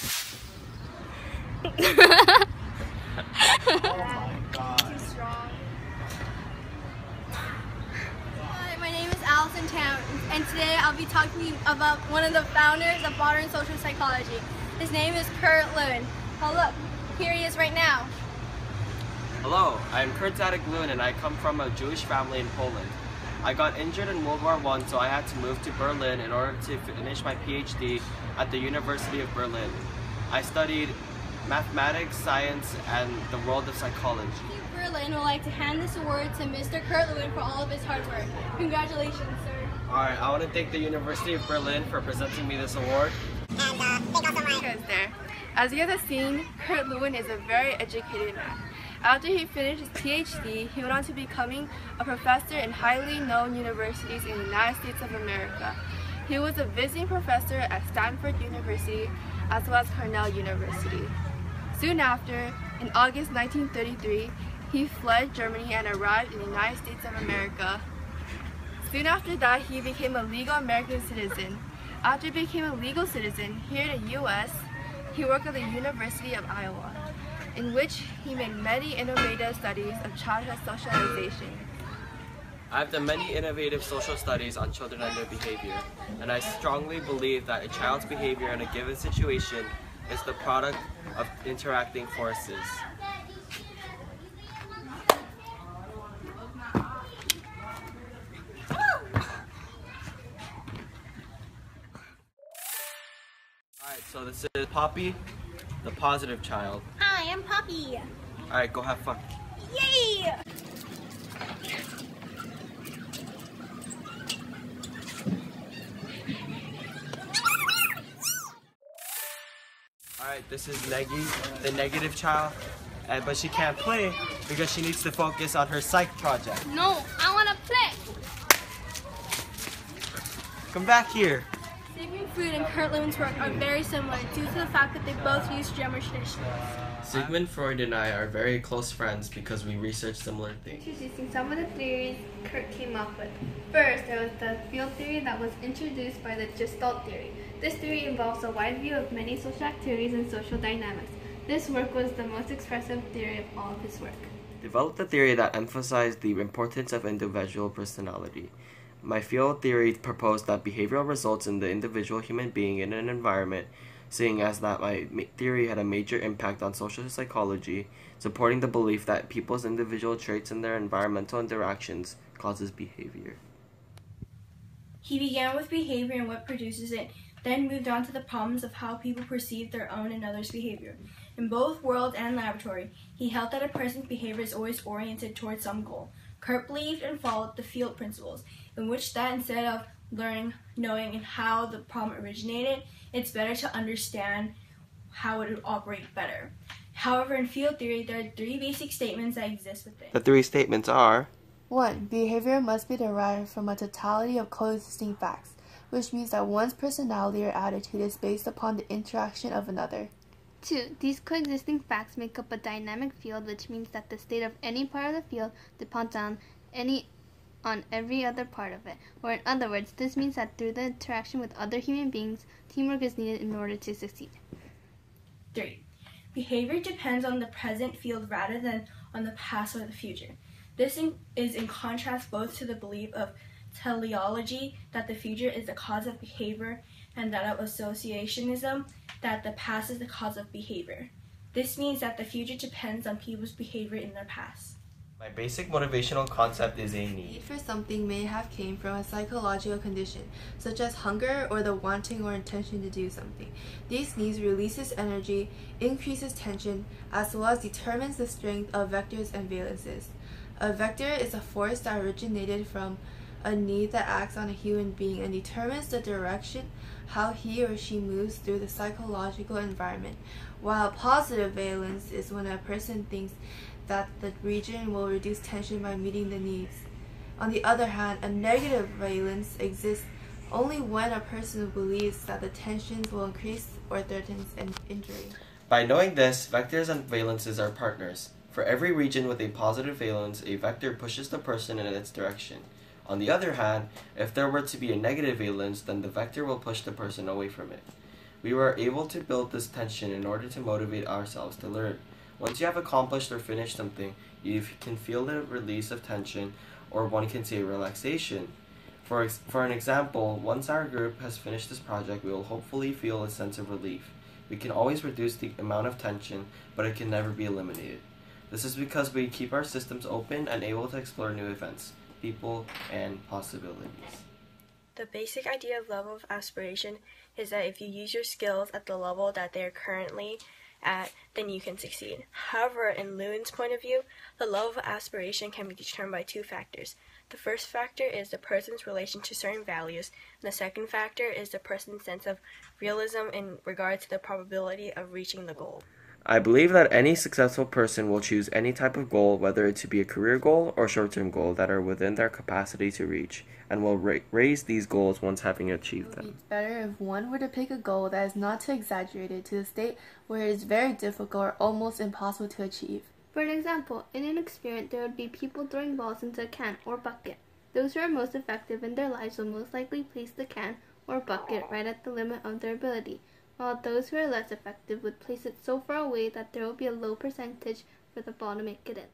Hi, my name is Alyson, and today I'll be talking to you about one of the founders of modern social psychology. His name is Lewin. Oh look, here he is right now. Hello, I am Zadek Lewin and I come from a Jewish family in Poland. I got injured in World War I, so I had to move to Berlin in order to finish my PhD at the University of Berlin. I studied mathematics, science, and the world of psychology. Berlin would like to hand this award to Mr. Lewin for all of his hard work. Congratulations, sir. Alright, I want to thank the University of Berlin for presenting me this award. And thank also my guys there. As you guys have seen, Lewin is a very educated man. After he finished his PhD, he went on to becoming a professor in highly known universities in the United States of America. He was a visiting professor at Stanford University as well as Cornell University. Soon after, in August 1933, he fled Germany and arrived in the United States of America. Soon after that, he became a legal American citizen. After he became a legal citizen here in the U.S., he worked at the University of Iowa, in which he made many innovative studies of childhood socialization. I've done many innovative social studies on children and their behavior, and I strongly believe that a child's behavior in a given situation is the product of interacting forces. Alright, so this is Poppy, the positive child. Hi, I'm Poppy. Alright, go have fun. Yay! Alright, this is Neggy, the negative child, but she can't play because she needs to focus on her psych project. No, I want to play. Come back here. Sigmund Freud and Lewin's work are very similar due to the fact that they both use German traditions. Sigmund Freud and I are very close friends because we research similar things. Introducing some of the theories Kurt came up with. First, there was the field theory that was introduced by the Gestalt theory. This theory involves a wide view of many social activities and social dynamics. This work was the most expressive theory of all of his work. Developed a theory that emphasized the importance of individual personality. My field theory proposed that behavioral results in the individual human being in an environment, seeing as that my theory had a major impact on social psychology, supporting the belief that people's individual traits and their environmental interactions causes behavior. He began with behavior and what produces it, then moved on to the problems of how people perceive their own and others' behavior. In both world and laboratory, he held that a person's behavior is always oriented towards some goal. Kurt believed and followed the field principles, in which that instead of learning, knowing, and how the problem originated, it's better to understand how it would operate better. However, in field theory, there are three basic statements that exist within. The three statements are: 1. Behavior must be derived from a totality of coexisting facts, which means that one's personality or attitude is based upon the interaction of another. 2. These coexisting facts make up a dynamic field, which means that the state of any part of the field depends on every other part of it. Or in other words, this means that through the interaction with other human beings, teamwork is needed in order to succeed. 3. Behavior depends on the present field rather than on the past or the future. This is in contrast both to the belief of teleology, that the future is the cause of behavior, and that of associationism, that the past is the cause of behavior. This means that the future depends on people's behavior in their past. My basic motivational concept is a Need need. for something may have came from a psychological condition, such as hunger or the wanting or intention to do something. These needs releases energy, increases tension, as well as determines the strength of vectors and valences. A vector is a force that originated from a need that acts on a human being and determines the direction how he or she moves through the psychological environment, while a positive valence is when a person thinks that the region will reduce tension by meeting the needs. On the other hand, a negative valence exists only when a person believes that the tensions will increase or threatens an injury. By knowing this, vectors and valences are partners. For every region with a positive valence, a vector pushes the person in its direction. On the other hand, if there were to be a negative valence, then the vector will push the person away from it. We were able to build this tension in order to motivate ourselves to learn. Once you have accomplished or finished something, you can feel the release of tension, or one can say relaxation. For an example, once our group has finished this project, we will hopefully feel a sense of relief. We can always reduce the amount of tension, but it can never be eliminated. This is because we keep our systems open and able to explore new events, people, and possibilities. The basic idea of level of aspiration is that if you use your skills at the level that they are currently at, then you can succeed. However, in Lewin's point of view, the level of aspiration can be determined by two factors. The first factor is the person's relation to certain values, and the second factor is the person's sense of realism in regard to the probability of reaching the goal. I believe that any successful person will choose any type of goal, whether it to be a career goal or short-term goal, that are within their capacity to reach, and will raise these goals once having achieved them. It's better if one were to pick a goal that is not too exaggerated to the state where it is very difficult or almost impossible to achieve. For an example, in an experiment there would be people throwing balls into a can or bucket. Those who are most effective in their lives will most likely place the can or bucket right at the limit of their ability, while those who are less effective would place it so far away that there will be a low percentage for the ball to make it in.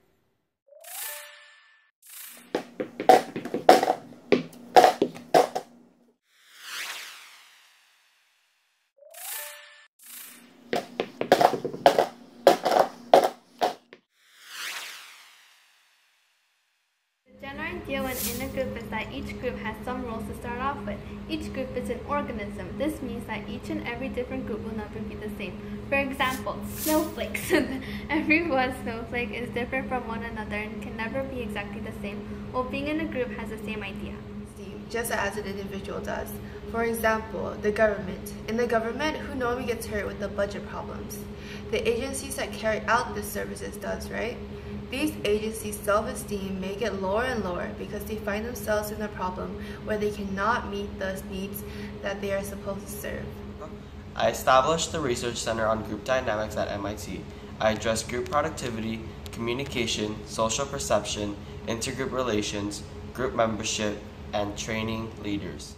The general idea when in a group is that each group has some roles to start off with. Each group is an organism. This means that each and every different group will never be the same. For example, snowflakes. Every one snowflake is different from one another and can never be exactly the same, while being in a group has the same idea. Just as an individual does. For example, the government. In the government, who normally gets hurt with the budget problems? The agencies that carry out the services does, right? These agencies' self-esteem may get lower and lower because they find themselves in a problem where they cannot meet the needs that they are supposed to serve. I established the Research Center on Group Dynamics at MIT. I addressed group productivity, communication, social perception, intergroup relations, group membership, and training leaders.